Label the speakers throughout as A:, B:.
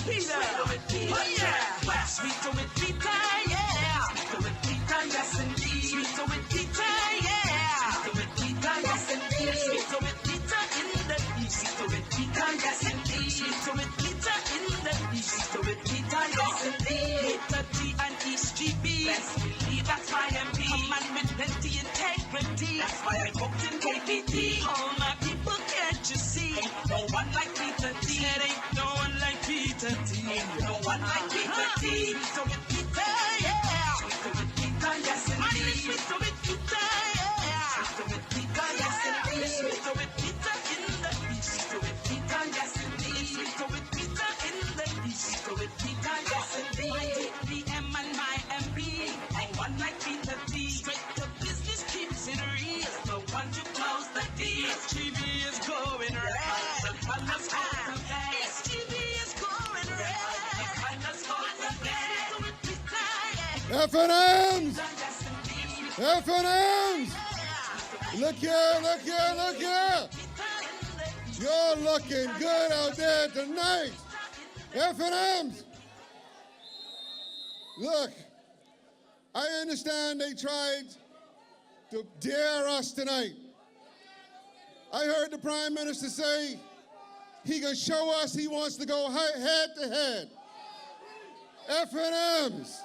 A: Peter. Oh yeah. Sweeter with Peter, yeah. Sweeter with Peter, yes indeed. Sweeter with Peter, yeah. Sweeter with Peter, yes indeed. Sweeter with Peter in the east. Sweeter with Peter, yes indeed. Sweeter with Peter in the east. Sweeter with Peter, yes indeed. Peter T and East GB. Let's believe that's my MP. A man with plenty integrity. That's why I vote in KPT. All my people, can't you see? No one like Peter T. There ain't no one like Peter T. Ain't no one like Peter T. Sweeter with Peter, yeah. Sweeter with Peter, yes indeed. Sweeter with Peter, yeah. Sweeter with Peter, yes indeed. Sweeter with Peter in the east. Sweeter with Peter, yes indeed. Sweeter with Peter in the east. Sweeter with Peter, yes indeed. PM and my MP. Ain't one like Peter T. Straight to business, keeps it real. The one to close the deal. SGB is going red. The colors are the best. SGB is going red. The colors are the best.
B: FNMs! FNMs! Look here, look here, look here! You're looking good out there tonight! FNMs! Look, I understand they tried to dare us tonight. I heard the Prime Minister say he can show us he wants to go head to head. FNMs!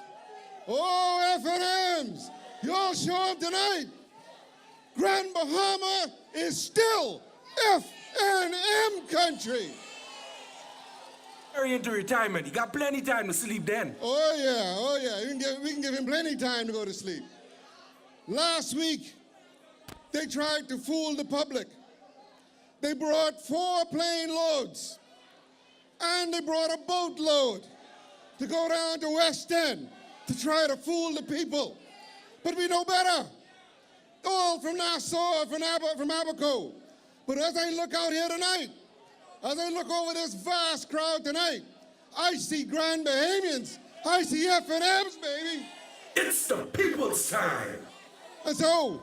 B: Oh, FNMs! You'll show him tonight. Grand Bahama is still FNM country.
C: Hurry into retirement. You got plenty time to sleep then.
B: Oh yeah. We can give him plenty time to go to sleep. Last week, they tried to fool the public. They brought 4 plane loads, and they brought a boat load to go down to West End to try to fool the people. But we know better. All from Nassau, from Abaco. But as I look out here tonight, as I look over this vast crowd tonight, I see Grand Bahamians. I see FNMs, baby.
C: It's the people's time.
B: And so,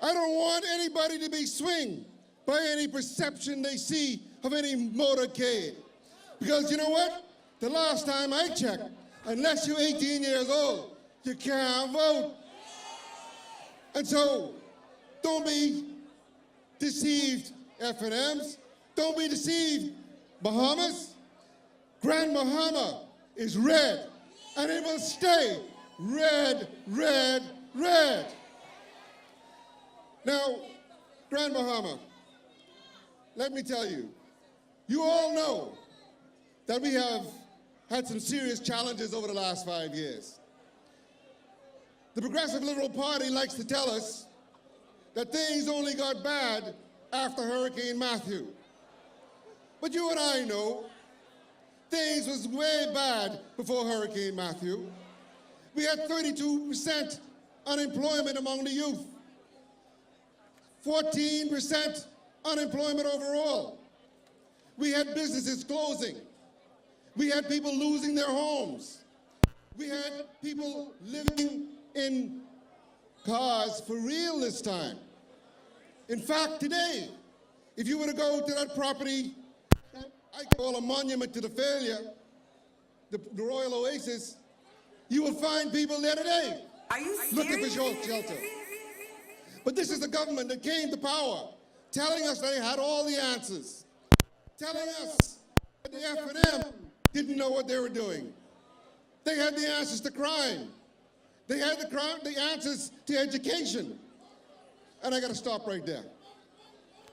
B: I don't want anybody to be swinged by any perception they see of any motorcade. Because you know what? The last time I checked, unless you're 18 years old, you can't vote. And so, don't be deceived, FNMs. Don't be deceived, Bahamas. Grand Bahama is red, and it will stay red, red, red. Now, Grand Bahama, let me tell you, you all know that we have had some serious challenges over the last 5 years. The Progressive Liberal Party likes to tell us that things only got bad after Hurricane Matthew. But you and I know things was way bad before Hurricane Matthew. We had 32% unemployment among the youth, 14% unemployment overall. We had businesses closing. We had people losing their homes. We had people living in cars for real this time. In fact, today, if you were to go to that property that I call a monument to the failure, the Royal Oasis, you will find people there today looking for shelter. But this is the government that came to power, telling us they had all the answers, telling us that the FNM didn't know what they were doing. They had the answers to crime. They had the answers to education. And I got to stop right there.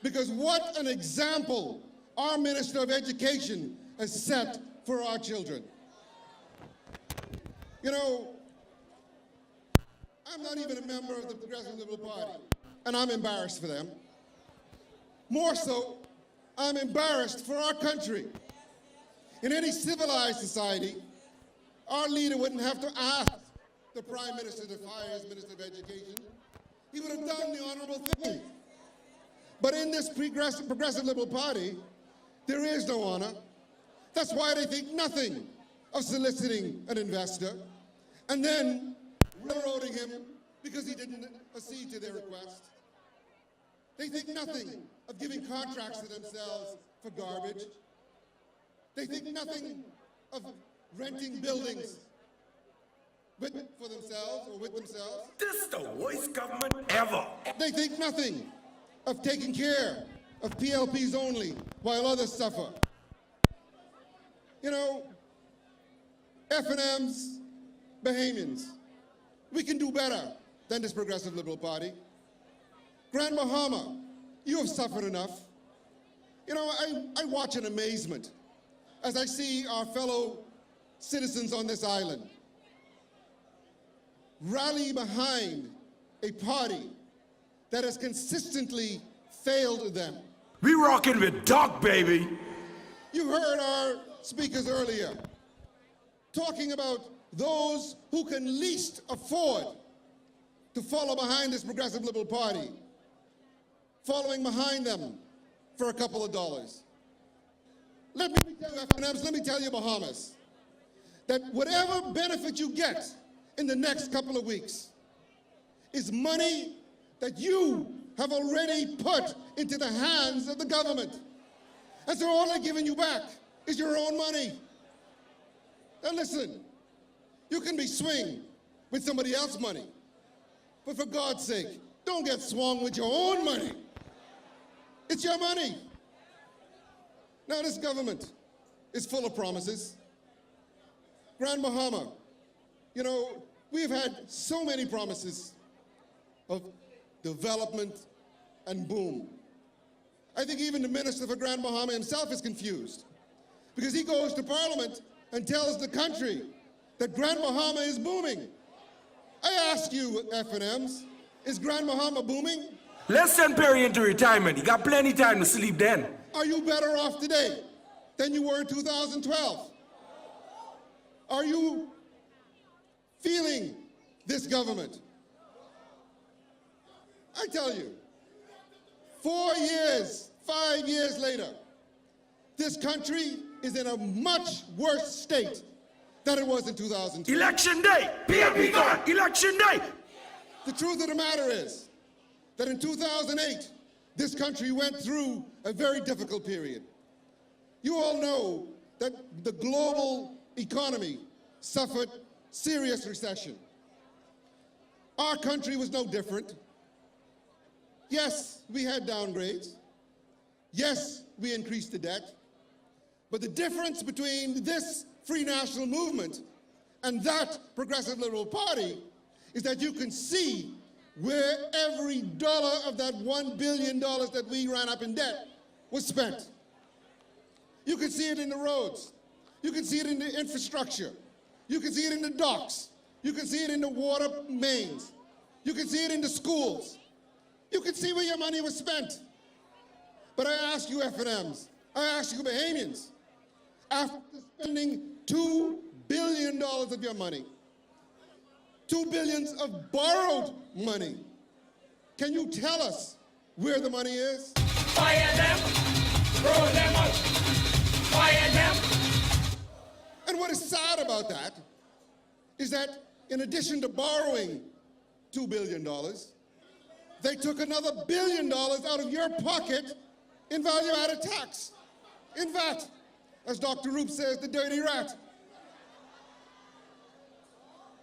B: Because what an example our Minister of Education has set for our children. You know, I'm not even a member of the Progressive Liberal Party, and I'm embarrassed for them. More so, I'm embarrassed for our country. In any civilized society, our leader wouldn't have to ask the Prime Minister to fire his Minister of Education. He would have done the honorable thing. But in this Progressive Liberal Party, there is no honor. That's why they think nothing of soliciting an investor and then railroading him because he didn't accede to their request. They think nothing of giving contracts to themselves for garbage. They think nothing of renting buildings for themselves or with themselves.
C: This is the worst government ever.
B: They think nothing of taking care of PLPs only while others suffer. You know, FNMs, Bahamians, we can do better than this Progressive Liberal Party. Grand Bahama, you have suffered enough. You know, I watch in amazement as I see our fellow citizens on this island rally behind a party that has consistently failed them.
C: We rocking with Doc, baby.
B: You heard our speakers earlier talking about those who can least afford to follow behind this Progressive Liberal Party, following behind them for a couple of dollars. Let me tell you, FNMs, let me tell you, Bahamas, that whatever benefit you get in the next couple of weeks is money that you have already put into the hands of the government. And so all they're giving you back is your own money. Now listen, you can be swing with somebody else's money, but for God's sake, don't get swung with your own money. It's your money. Now this government is full of promises. Grand Bahama, you know, we've had so many promises of development and boom. I think even the Minister for Grand Bahama himself is confused because he goes to Parliament and tells the country that Grand Bahama is booming. I ask you, FNMs, is Grand Bahama booming?
C: Let's send Perry into retirement. He got plenty time to sleep then.
B: Are you better off today than you were in 2012? Are you feeling this government? I tell you, 4 years, 5 years later, this country is in a much worse state than it was in 2002.
C: Election day! PLP gone! Election day!
B: The truth of the matter is that in 2008, this country went through a very difficult period. You all know that the global economy suffered serious recession. Our country was no different. Yes, we had downgrades. Yes, we increased the debt. But the difference between this Free National Movement and that Progressive Liberal Party is that you can see where every dollar of that $1 billion that we ran up in debt was spent. You can see it in the roads. You can see it in the infrastructure. You can see it in the docks. You can see it in the water mains. You can see it in the schools. You can see where your money was spent. But I ask you, FNMs, I ask you, Bahamians, after spending $2 billion of your money, $2 billion of borrowed money, can you tell us where the money is?
A: Fire them, throw them out. Fire them.
B: And what is sad about that is that in addition to borrowing $2 billion, they took another $1 billion out of your pocket in value-added tax, in VAT, as Dr. Roop says, the dirty rat.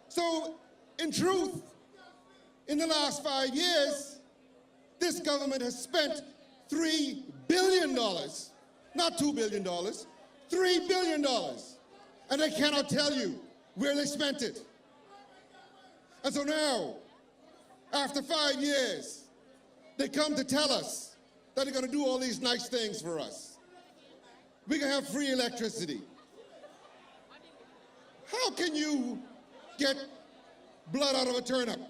B: So, in truth, in the last 5 years, this government has spent $3 billion, not $2 billion, $3 billion, and they cannot tell you where they spent it. And so now, after 5 years, they come to tell us that they're going to do all these nice things for us. We're going to have free electricity. How can you get blood out of a turnip?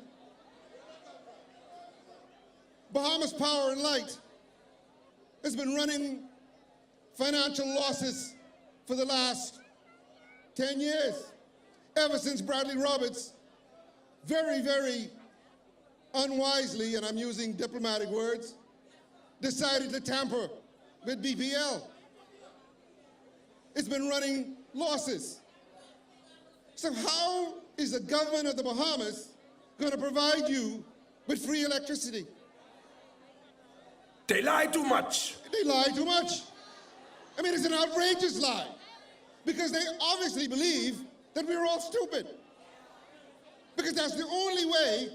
B: Bahamas Power and Light has been running financial losses for the last 10 years, ever since Bradley Roberts very, very unwisely, and I'm using diplomatic words, decided to tamper with BPL. It's been running losses. So how is the government of the Bahamas going to provide you with free electricity?
C: They lie too much.
B: They lie too much. I mean, it's an outrageous lie. because they obviously believe that we're all stupid. Because that's the only way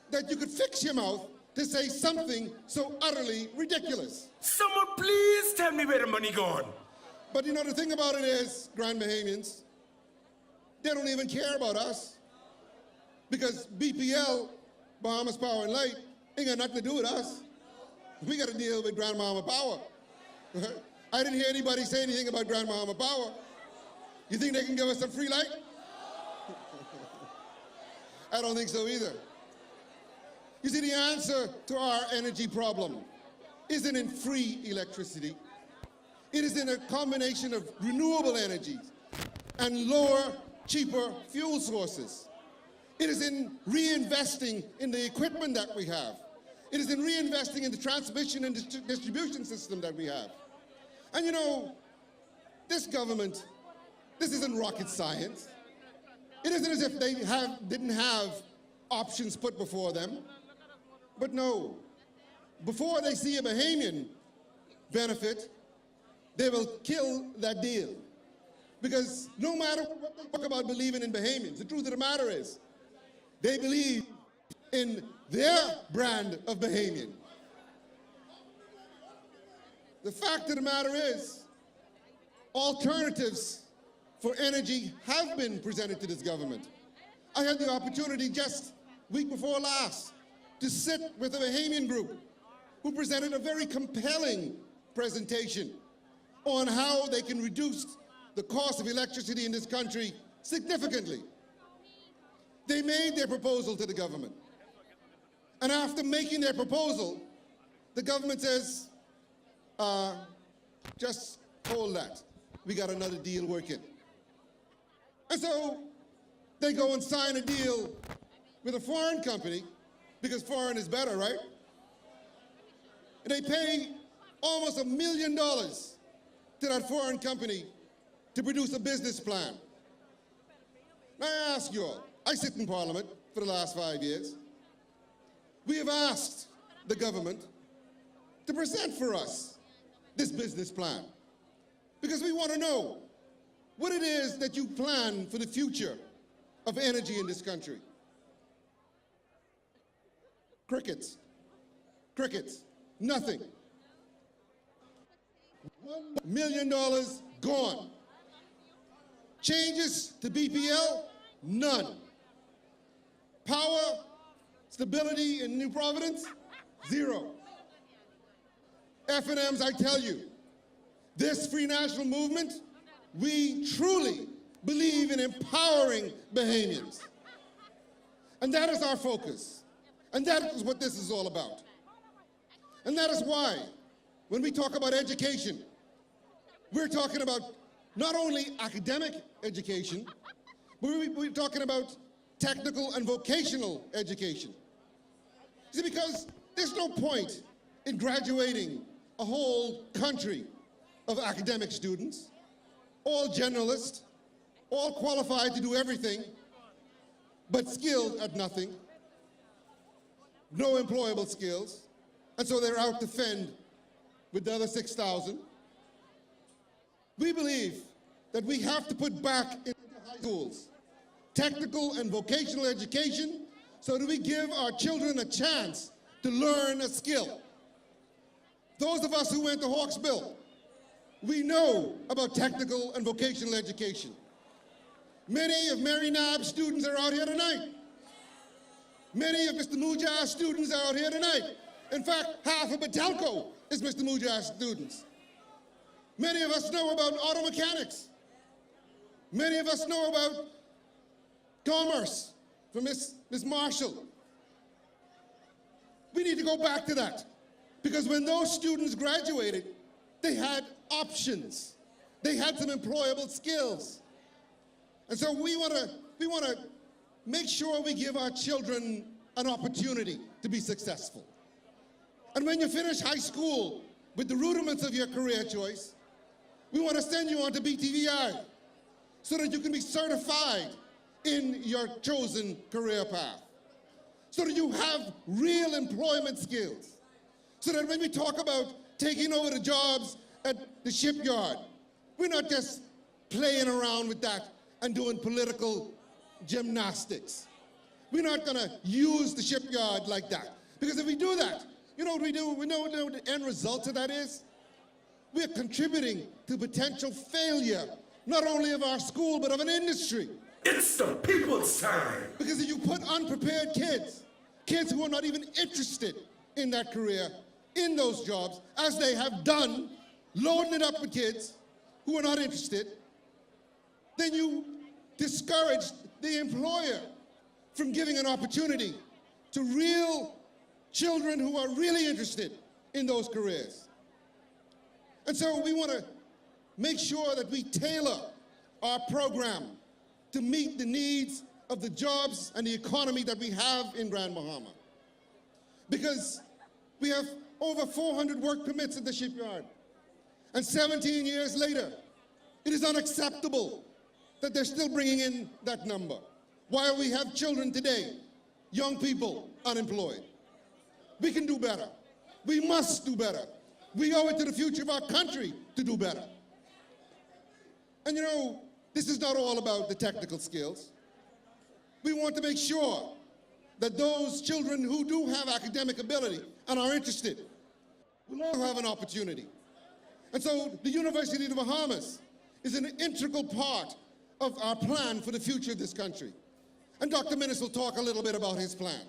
B: that you could fix your mouth to say something so utterly ridiculous.
C: Someone please tell me where the money gone.
B: But you know, the thing about it is, Grand Bahamians, they don't even care about us. Because BPL, Bahamas Power and Light, ain't got nothing to do with us. We got to deal with Grand Bahama Power. I didn't hear anybody say anything about Grand Bahama Power. You think they can give us some free light? I don't think so either. You see, the answer to our energy problem isn't in free electricity. It is in a combination of renewable energies and lower, cheaper fuel sources. It is in reinvesting in the equipment that we have. It is in reinvesting in the transmission and distribution system that we have. And you know, this government, this isn't rocket science. It isn't as if they didn't have options put before them. But no, before they see a Bahamian benefit, they will kill that deal. Because no matter what they talk about believing in Bahamians, the truth of the matter is, they believe in their brand of Bahamian. The fact of the matter is, alternatives for energy have been presented to this government. I had the opportunity just week before last to sit with a Bahamian group who presented a very compelling presentation on how they can reduce the cost of electricity in this country significantly. They made their proposal to the government. And after making their proposal, the government says, just hold that. We got another deal working. And so they go and sign a deal with a foreign company, because foreign is better, right? And they pay almost $1 million to that foreign company to produce a business plan. Now I ask you all, I sit in Parliament for the last 5 years. We have asked the government to present for us this business plan, because we want to know what it is that you plan for the future of energy in this country. Crickets. Crickets. Nothing. $1 million gone. Changes to BPL? None. Power, stability in New Providence? Zero. FNMs, I tell you, this Free National Movement, we truly believe in empowering Bahamians. And that is our focus. And that is what this is all about. And that is why, when we talk about education, we're talking about not only academic education, but we're talking about technical and vocational education. See, because there's no point in graduating a whole country of academic students, all generalists, all qualified to do everything, but skilled at nothing, no employable skills, and so they're out to fend with the other 6,000. We believe that we have to put back into high schools technical and vocational education so that we give our children a chance to learn a skill. Those of us who went to Hawksbill, we know about technical and vocational education. Many of Mary Nabb's students are out here tonight. Many of Mr. Mujah's students are out here tonight. In fact, half of Batelco is Mr. Mujah's students. Many of us know about auto mechanics. Many of us know about commerce from Miss Marshall. We need to go back to that, because when those students graduated, they had options. They had some employable skills. And so we want to make sure we give our children an opportunity to be successful. And when you finish high school with the rudiments of your career choice, we want to send you on to BTVI so that you can be certified in your chosen career path, so that you have real employment skills, so that when we talk about taking over the jobs at the shipyard, we're not just playing around with that and doing political gymnastics. We're not going to use the shipyard like that. Because if we do that, you know what we do? We know what the end result of that is? We're contributing to potential failure, not only of our school, but of an industry.
C: It's the people's time.
B: Because if you put unprepared kids, kids who are not even interested in that career, in those jobs, as they have done, loading it up with kids who are not interested, then you discourage the employer from giving an opportunity to real children who are really interested in those careers. And so we want to make sure that we tailor our program to meet the needs of the jobs and the economy that we have in Grand Bahama. Because we have over 400 work permits at the shipyard. And 17 years later, it is unacceptable that they're still bringing in that number, while we have children today, young people, unemployed. We can do better. We must do better. We owe it to the future of our country to do better. And you know, this is not all about the technical skills. We want to make sure that those children who do have academic ability and are interested will also have an opportunity. And so the University of the Bahamas is an integral part of our plan for the future of this country. And Dr. Minnis will talk a little bit about his plan.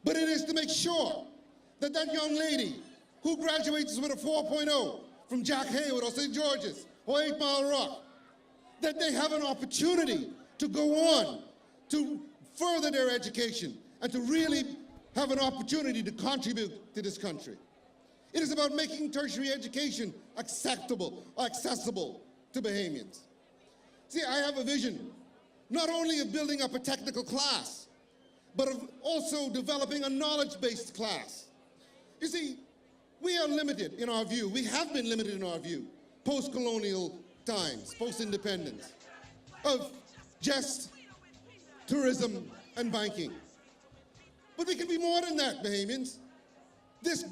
B: But it is to make sure that that young lady who graduates with a 4.0 from Jack Haywood or St. George's or 8 Mile Rock, that they have an opportunity to go on to further their education and to really have an opportunity to contribute to this country. It is about making tertiary education accessible to Bahamians. See, I have a vision, not only of building up a technical class, but of also developing a knowledge-based class. You see, we are limited in our view. We have been limited in our view, post-colonial times, post-independence, of just tourism and banking. But we can be more than that, Bahamians. This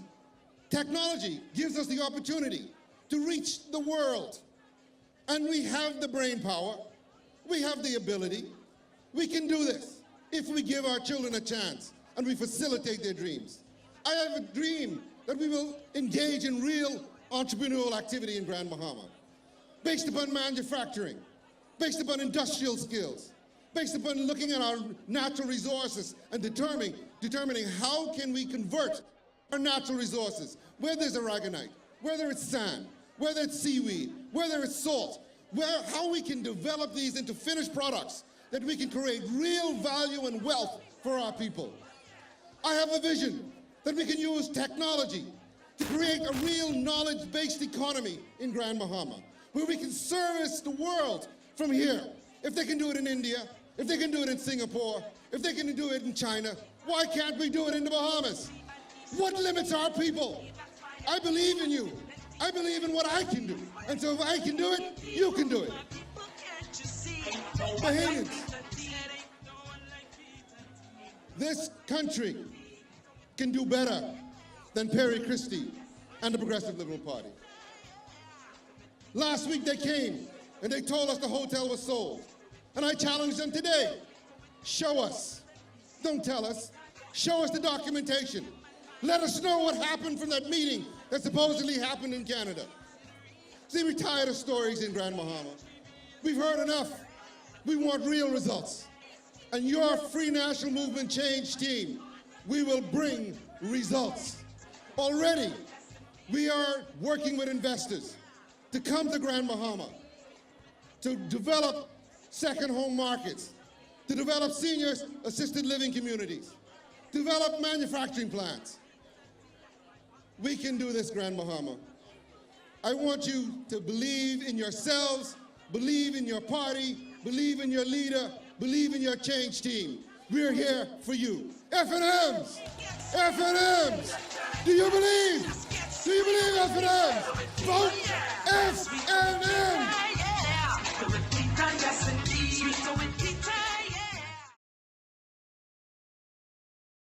B: technology gives us the opportunity to reach the world. And we have the brain power, we have the ability, we can do this if we give our children a chance and we facilitate their dreams. I have a dream that we will engage in real entrepreneurial activity in Grand Bahama, based upon manufacturing, based upon industrial skills, based upon looking at our natural resources and determining how can we convert our natural resources, whether it's aragonite, whether it's sand, whether it's seaweed, whether it's salt, how we can develop these into finished products that we can create real value and wealth for our people. I have a vision that we can use technology to create a real knowledge-based economy in Grand Bahama, where we can service the world from here. If they can do it in India, if they can do it in Singapore, if they can do it in China, why can't we do it in the Bahamas? What limits our people? I believe in you. I believe in what I can do. And so if I can do it, you can do it. Bahamians, this country can do better than Perry Christie and the Progressive Liberal Party. Last week they came and they told us the hotel was sold. And I challenged them today. Show us. Don't tell us. Show us the documentation. Let us know what happened from that meeting that supposedly happened in Canada. See, we're tired of stories in Grand Bahama. We've heard enough. We want real results. And your Free National Movement Change team, we will bring results. Already, we are working with investors to come to Grand Bahama, to develop second home markets, to develop senior assisted living communities, develop manufacturing plants. We can do this, Grand Bahama. I want you to believe in yourselves, believe in your party, believe in your leader, believe in your change team. We're here for you. FNMs! FNMs! Do you believe? Do you believe FNMs? Vote FNM!